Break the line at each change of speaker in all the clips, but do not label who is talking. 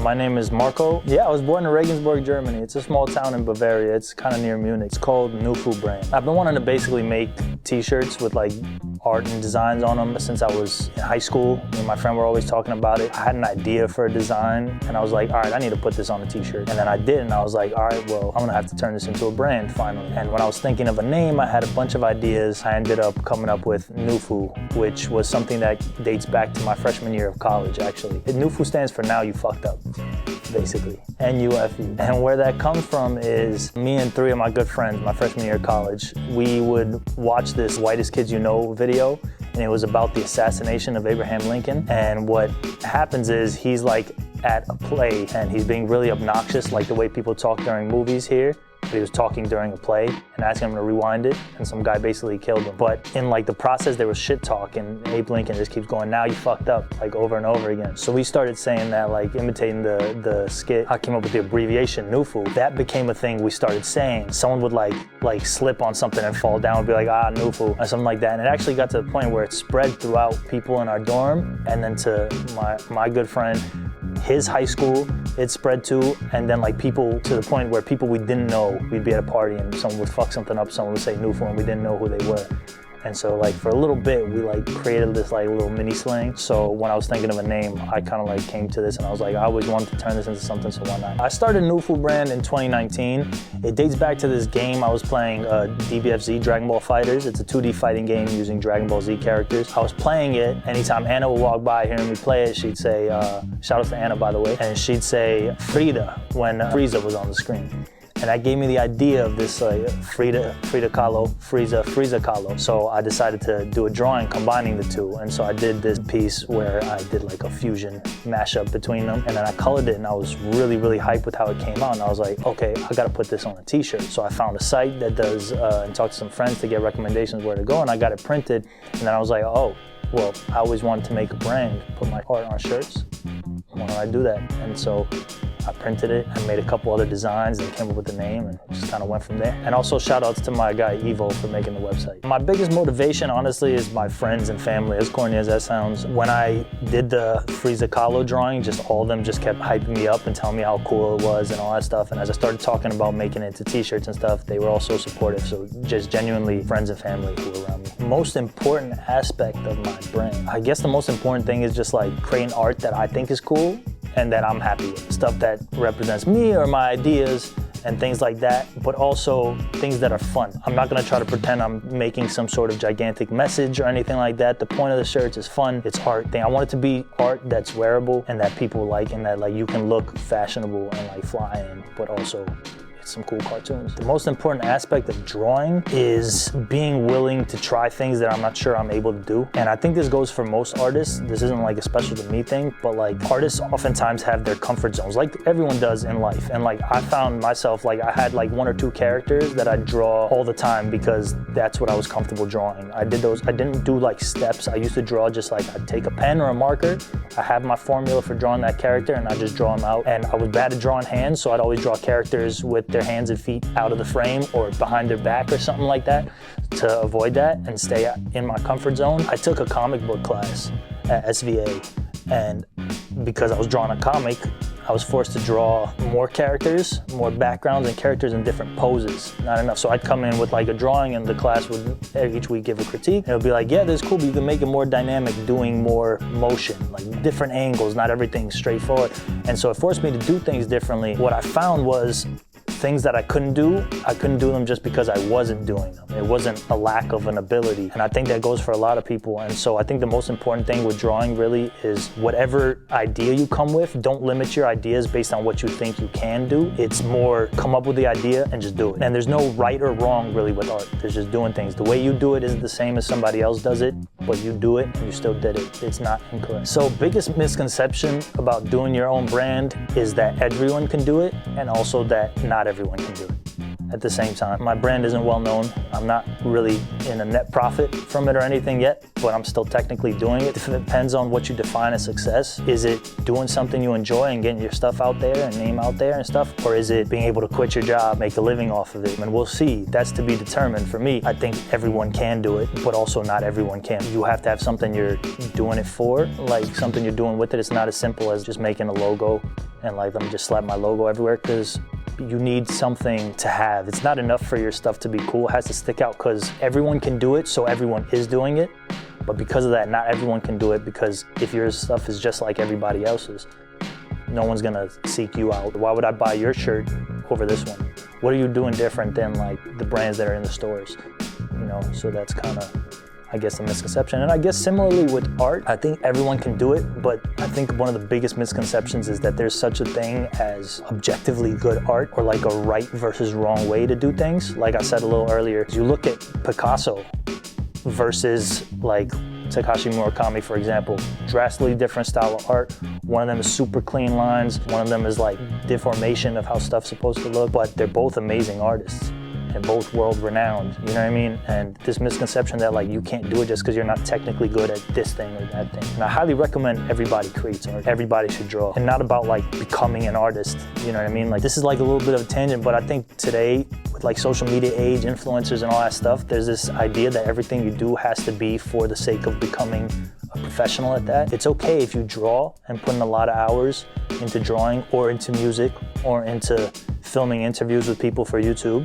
My name is Marko. Yeah, I was born in Regensburg, Germany. It's a small town in Bavaria. It's kind of near Munich. It's called Nufu Brand. I've been wanting to basically make t-shirts with like art and designs on them since I was in high school. Me and my friend were always talking about it. I had an idea for a design and I was like, all right, I need to put this on a t-shirt. And then I did, and I was like, all right, well, I'm gonna have to turn this into a brand finally. And when I was thinking of a name, I had a bunch of ideas. I ended up coming up with Nufu, which was something that dates back to my freshman year of college, actually. Nufu stands for Now You Fucked Up, basically, N-U-F-U. And where that comes from is me and three of my good friends, my freshman year of college, we would watch this Whitest Kids You Know video, and it was about the assassination of Abraham Lincoln. And what happens is he's like at a play and he's being really obnoxious, like the way people talk during movies here. He was talking during a play and asking him to rewind it, and some guy basically killed him. But in like the process, there was shit talk, and Abe Lincoln just keeps going, "Now you fucked up," like over and over again. So we started saying that, like imitating the skit. I came up with the abbreviation Nufu. That became a thing we started saying. Someone would like slip on something and fall down and be like, "Ah, Nufu," or something like that. And it actually got to the point where it spread throughout people in our dorm, and then to my good friend, his high school, it spread to, and then like people to the point where people we didn't know, we'd be at a party and someone would fuck something up, someone would say Nufu, and we didn't know who they were. And so like for a little bit, we like created this like little mini slang. So when I was thinking of a name, I kind of like came to this and I was like, I always wanted to turn this into something, so why not? I started Nufu Brand in 2019. It dates back to this game I was playing, DBFZ, Dragon Ball Fighters. It's a 2D fighting game using Dragon Ball Z characters. I was playing it, anytime Anna would walk by hearing me play it, she'd say, shout out to Anna by the way, and she'd say Frida when Frieza was on the screen. And that gave me the idea of this Freezy Kahlo. So I decided to do a drawing combining the two. And so I did this piece where I did like a fusion mashup between them. And then I colored it, and I was really, really hyped with how it came out. And I was like, okay, I gotta put this on a t-shirt. So I found a site that does, and talked to some friends to get recommendations where to go, and I got it printed. And then I was like, oh, well, I always wanted to make a brand, put my art on shirts. Why don't I do that? And so I printed it, I made a couple other designs and came up with the name and just kind of went from there. And also shout outs to my guy Evo for making the website. My biggest motivation honestly is my friends and family, as corny as that sounds. When I did the Freezy Kahlo drawing, just all of them just kept hyping me up and telling me how cool it was and all that stuff. And as I started talking about making it into t-shirts and stuff, they were all so supportive. So just genuinely friends and family who were around me. Most important aspect of my brand, I guess the most important thing is just like creating art that I think is cool and that I'm happy with. Stuff that represents me or my ideas and things like that, but also things that are fun. I'm not gonna try to pretend I'm making some sort of gigantic message or anything like that. The point of the shirts is fun, it's art thing. I want it to be art that's wearable and that people like, and that like you can look fashionable and like fly in, but also some cool cartoons. The most important aspect of drawing is being willing to try things that I'm not sure I'm able to do. And I think this goes for most artists. This isn't like a special to me thing, but like artists oftentimes have their comfort zones, like everyone does in life. And like I found myself, like I had like 1 or 2 characters that I draw all the time because that's what I was comfortable drawing. I didn't do like steps. I used to draw just like I'd take a pen or a marker. I have my formula for drawing that character and I just draw them out. And I was bad at drawing hands, so I'd always draw characters with their hands and feet out of the frame or behind their back or something like that to avoid that and stay in my comfort zone. I took a comic book class at SVA, and because I was drawing a comic, I was forced to draw more characters, more backgrounds and characters in different poses. Not enough. So I'd come in with like a drawing and the class would each week give a critique. And it would be like, yeah, this is cool, but you can make it more dynamic doing more motion, like different angles, not everything straightforward. And so it forced me to do things differently. What I found was things that I couldn't do them just because I wasn't doing them. It wasn't a lack of an ability. And I think that goes for a lot of people. And so I think the most important thing with drawing really is whatever idea you come with, don't limit your ideas based on what you think you can do. It's more come up with the idea and just do it. And there's no right or wrong really with art. There's just doing things. The way you do it isn't the same as somebody else does it, but you do it and you still did it. It's not incorrect. So biggest misconception about doing your own brand is that everyone can do it, and also that not everyone can do it. at the same time. My brand isn't well known. I'm not really in a net profit from it or anything yet, but I'm still technically doing it. It depends on what you define as success. Is it doing something you enjoy and getting your stuff out there and name out there and stuff? Or is it being able to quit your job, make a living off of it? And we'll see. That's to be determined. For me, I think everyone can do it, but also not everyone can. You have to have something you're doing it for, like something you're doing with it. It's not as simple as just making a logo and like, let me just slap my logo everywhere, because you need something to have. It's not enough for your stuff to be cool. It has to stick out, because everyone can do it, so everyone is doing it. But because of that, not everyone can do it, because if your stuff is just like everybody else's, no one's gonna seek you out. Why would I buy your shirt over this one? What are you doing different than like the brands that are in the stores? You know, so that's kind of, I guess, the misconception. And I guess similarly with art, I think everyone can do it, but I think one of the biggest misconceptions is that there's such a thing as objectively good art, or like a right versus wrong way to do things. Like I said a little earlier, you look at Picasso versus like Takashi Murakami, for example, drastically different style of art. One of them is super clean lines, one of them is like deformation of how stuff's supposed to look, but they're both amazing artists and both world renowned, you know what I mean? And this misconception that like you can't do it just because you're not technically good at this thing or that thing. And I highly recommend everybody creates art. Everybody should draw. And not about like becoming an artist, you know what I mean? Like this is like a little bit of a tangent, but I think today with like social media age, influencers and all that stuff, there's this idea that everything you do has to be for the sake of becoming a professional at that. It's okay if you draw and put in a lot of hours into drawing or into music or into filming interviews with people for YouTube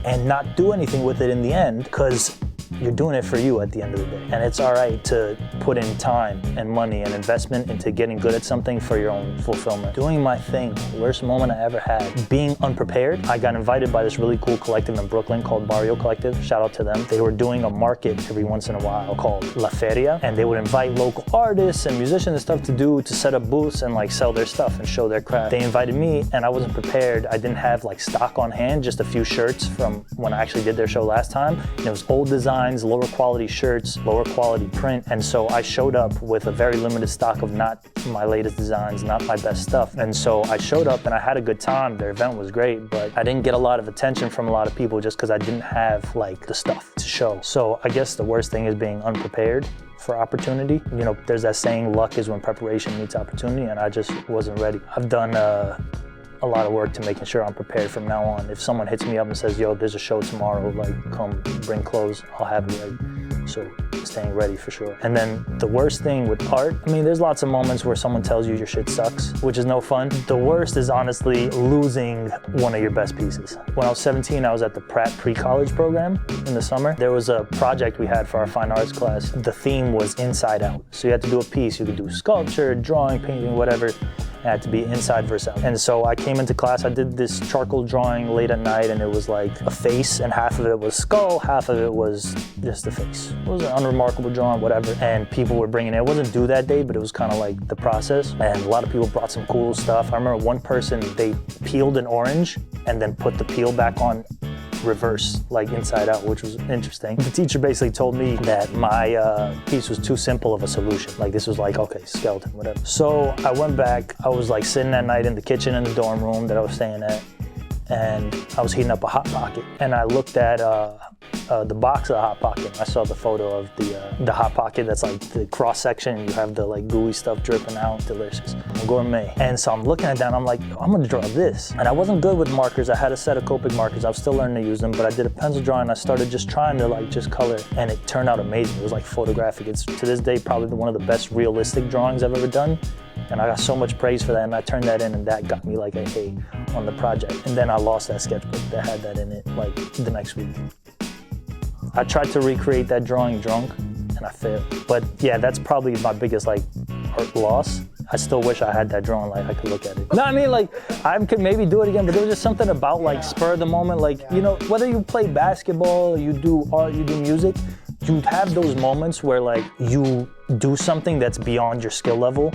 and not do anything with it in the end, because you're doing it for you at the end of the day. And it's all right to put in time and money and investment into getting good at something for your own fulfillment. Doing my thing, worst moment I ever had. Being unprepared. I got invited by this really cool collective in Brooklyn called Barrio Collective. Shout out to them. They were doing a market every once in a while called La Feria, and they would invite local artists and musicians and stuff to set up booths and like sell their stuff and show their craft. They invited me and I wasn't prepared. I didn't have like stock on hand, just a few shirts from when I actually did their show last time. And it was old designs, lower quality shirts, lower quality print, and so I showed up with a very limited stock of not my latest designs, not my best stuff. And so I showed up and I had a good time. Their event was great, but I didn't get a lot of attention from a lot of people just because I didn't have like the stuff to show. So I guess the worst thing is being unprepared for opportunity. You know, there's that saying, luck is when preparation meets opportunity, and I just wasn't ready. I've done a lot of work to making sure I'm prepared from now on. If someone hits me up and says, yo, there's a show tomorrow, like come bring clothes, I'll have it ready. So staying ready for sure. And then the worst thing with art, I mean, there's lots of moments where someone tells you your shit sucks, which is no fun. The worst is honestly losing one of your best pieces. When I was 17, I was at the Pratt pre-college program in the summer. There was a project we had for our fine arts class. The theme was inside out. So you had to do a piece. You could do sculpture, drawing, painting, whatever. It had to be inside versus out. And so I came into class, I did this charcoal drawing late at night, and it was like a face, and half of it was skull, half of it was just the face. It was an unremarkable drawing, whatever. And people were bringing it. It wasn't due that day, but it was kind of like the process. And a lot of people brought some cool stuff. I remember one person, they peeled an orange and then put the peel back on reverse, like inside out, which was interesting. The teacher basically told me that my piece was too simple of a solution. Like this was like, okay, skeleton, whatever. So I went back, I was like sitting that night in the kitchen in the dorm room that I was staying at, and I was heating up a Hot Pocket. And I looked at the box of the Hot Pocket. I saw the photo of the Hot Pocket that's like the cross section, and you have the like gooey stuff dripping out, delicious, gourmet. And so I'm looking at that and I'm like, I'm gonna draw this. And I wasn't good with markers. I had a set of Copic markers. I was still learning to use them, but I did a pencil drawing. I started just trying to like just color, and it turned out amazing. It was like photographic. It's to this day probably one of the best realistic drawings I've ever done. And I got so much praise for that, and I turned that in, and that got me like a A on the project. And then I lost that sketchbook that had that in it like the next week. I tried to recreate that drawing drunk, and I failed. But yeah, that's probably my biggest like art loss. I still wish I had that drawing, like I could look at it. No, I mean, like I could maybe do it again, but there was just something about like spur of the moment, like, you know, whether you play basketball, you do art, you do music, you have those moments where like you do something that's beyond your skill level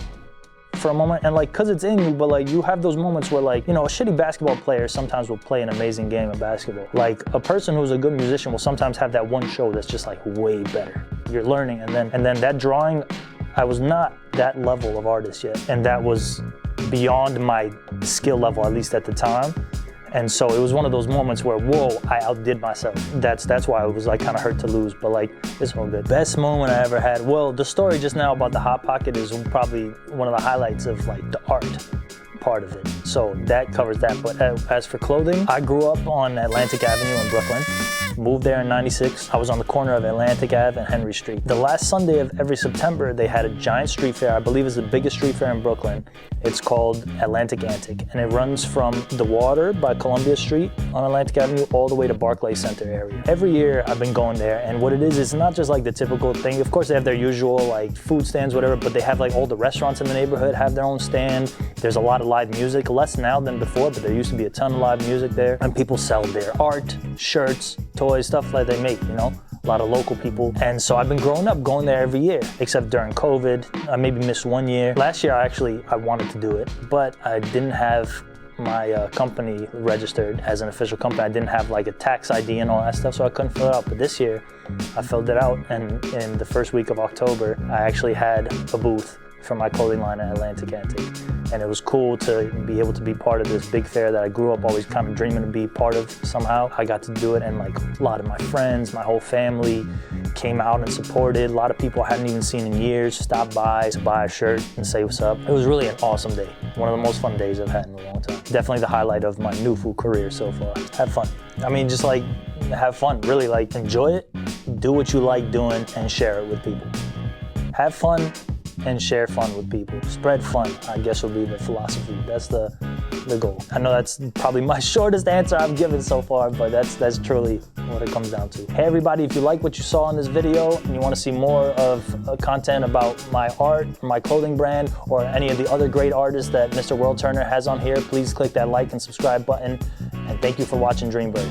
for a moment, and like, cause it's in you, but like you have those moments where like, you know, a shitty basketball player sometimes will play an amazing game of basketball. Like a person who's a good musician will sometimes have that one show that's just like way better. You're learning, and then that drawing, I was not that level of artist yet, and that was beyond my skill level, at least at the time. And so it was one of those moments where, whoa, I outdid myself. That's why it was like kind of hurt to lose, but like, it's all good. Best moment I ever had, well, the story just now about the Hot Pocket is probably one of the highlights of like the art part of it. So that covers that. But as for clothing, I grew up on Atlantic Avenue in Brooklyn. Moved there in '96. I was on the corner of Atlantic Ave and Henry Street. The last Sunday of every September, they had a giant street fair. I believe it's the biggest street fair in Brooklyn. It's called Atlantic Antic, and it runs from the water by Columbia Street on Atlantic Avenue all the way to Barclays Center area. Every year I've been going there, and what it is, it's not just like the typical thing. Of course, they have their usual like food stands, whatever, but they have like all the restaurants in the neighborhood have their own stand. There's a lot of live music, less now than before, but there used to be a ton of live music there. And people sell their art, shirts, toys, stuff like they make, you know? A lot of local people. And so I've been growing up going there every year, except during COVID. I maybe missed 1 year. Last year, I wanted to do it, but I didn't have my company registered as an official company. I didn't have like a tax ID and all that stuff, so I couldn't fill it out. But this year, I filled it out, and in the first week of October, I actually had a booth for my clothing line at Atlantic Antic. And it was cool to be able to be part of this big fair that I grew up always kind of dreaming to be part of somehow. I got to do it, and like a lot of my friends, my whole family came out and supported. A lot of people I hadn't even seen in years stopped by to buy a shirt and say what's up. It was really an awesome day. One of the most fun days I've had in a long time. Definitely the highlight of my Nufu career so far. Have fun. I mean, just like have fun, really like enjoy it, do what you like doing, and share it with people. Have fun and share fun with people. Spread fun, I guess, will be the philosophy. That's the goal. I know that's probably my shortest answer I've given so far, but that's truly what it comes down to. Hey everybody, if you like what you saw in this video and you want to see more of content about my art, my clothing brand, or any of the other great artists that Mr. Worldturner has on here, please click that like and subscribe button. And thank you for watching Dreambird.